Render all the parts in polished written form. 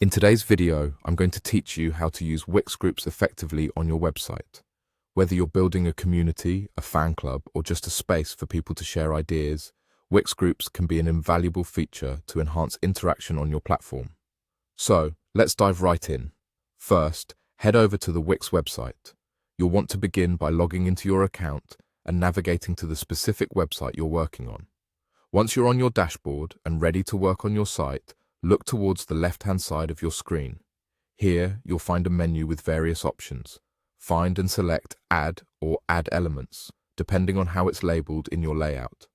In today's video, I'm going to teach you how to use Wix groups effectively on your website. Whether you're building a community, a fan club, or just a space for people to share ideas, Wix groups can be an invaluable feature to enhance interaction on your platform. So, let's dive right in. First, head over to the Wix website. You'll want to begin by logging into your account and navigating to the specific website you're working on. Once you're on your dashboard and ready to work on your site, look towards the left-hand side of your screen. Here, you'll find a menu with various options. Find and select Add or Add Elements, depending on how it's labeled in your layout.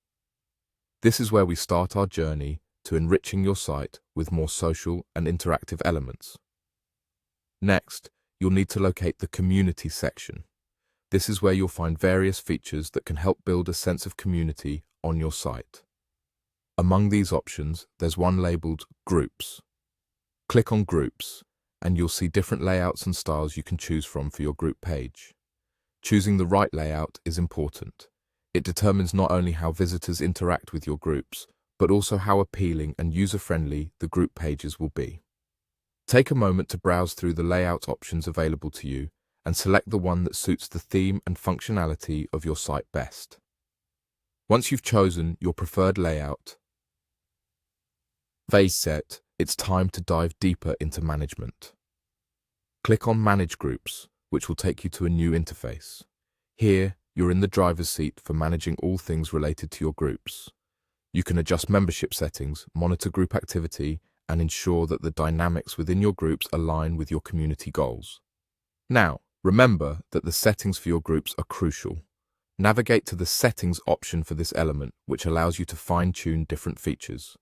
This is where we start our journey to enriching your site with more social and interactive elements. Next, you'll need to locate the Community section. This is where you'll find various features that can help build a sense of community on your site. Among these options, there's one labeled Groups. Click on Groups, and you'll see different layouts and styles you can choose from for your group page. Choosing the right layout is important. It determines not only how visitors interact with your groups, but also how appealing and user-friendly the group pages will be. Take a moment to browse through the layout options available to you and select the one that suits the theme and functionality of your site best. Once you've chosen your preferred layout, phase set, it's time to dive deeper into management. Click on Manage Groups, which will take you to a new interface. Here, you're in the driver's seat for managing all things related to your groups. You can adjust membership settings, monitor group activity, and ensure that the dynamics within your groups align with your community goals. Now, remember that the settings for your groups are crucial. Navigate to the Settings option for this element, which allows you to fine-tune different features.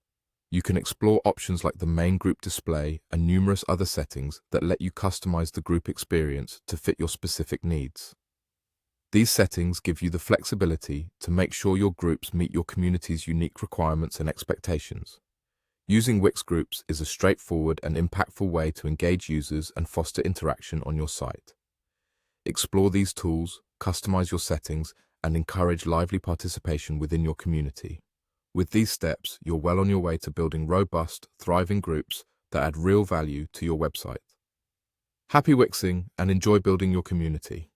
You can explore options like the main group display and numerous other settings that let you customize the group experience to fit your specific needs. These settings give you the flexibility to make sure your groups meet your community's unique requirements and expectations. Using Wix groups is a straightforward and impactful way to engage users and foster interaction on your site. Explore these tools, customize your settings, and encourage lively participation within your community. With these steps, you're well on your way to building robust, thriving groups that add real value to your website. Happy Wixing and enjoy building your community.